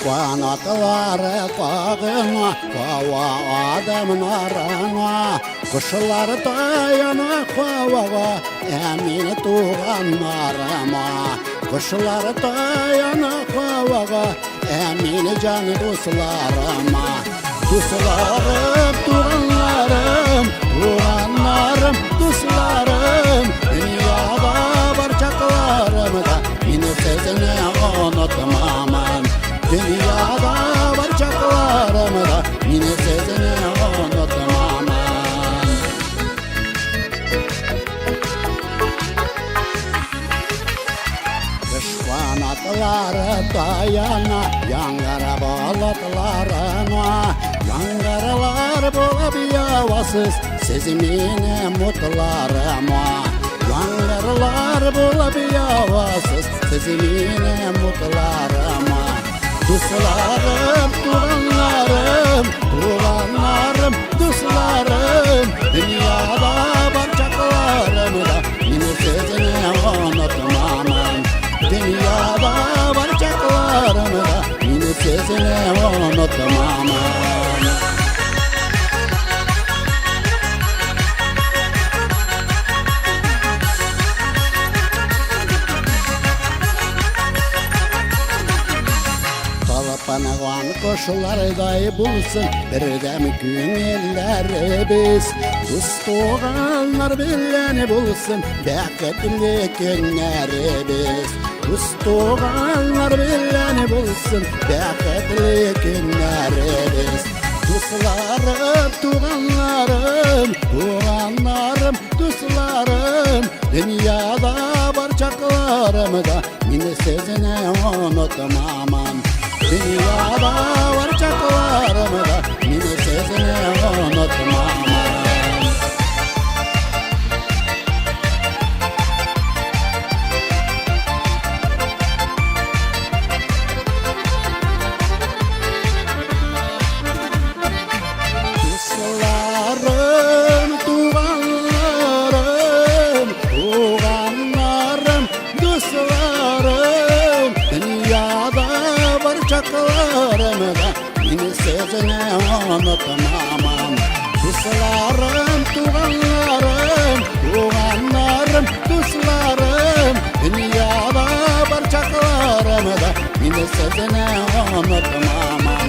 Kanatları tağına, hava adamın arana. Kuşlar dayana havağa, emin tuğanlarıma. Kuşlar dayana havağa, emin can dostlarıma. Dostlarım, tuğanlarım, tuğanlarım, dostlarım. Dünyada barcaklarımda, yine sesini unutmam. Dünyada barcaklarımda, yine sesini unutmam. Düşmanatları dayana, yangara balıklarına. Yangarlar bulup yavasız, sezimine mutlarıma. Yangarlar bulup yavasız, sezimine mutlarıma. Dostlarım, tuğanlarım, tuğanlarım, dostlarım. Dünyada barcaklarımda, yine sözünü unutmam. Dünyada barcaklarımda, yine sözünü unutmam. Panagan koşularday bulsun, birdem günelleri biz. Dostuğanlar bileni bulsun, beketli günleri biz. Dostuğanlar bileni bulsun, beketli günleri biz. Dostlarım, tuğanlarım, tuğanlarım, dostlarım. Dünyada barcaklarımda, yine sözünü unutmam. Dünyada barcaklarımda, yine sözünü unutmam. Dostlarım, tuğanlarım, tuğanlarım, dostlarım. Dünyada barcaklarımda, yine sözünü unutmam. Dostlarım, tuğanlarım, tuğanlarım, dostlarım. Dünyada barcaklarımda, yine sözünü unutmam.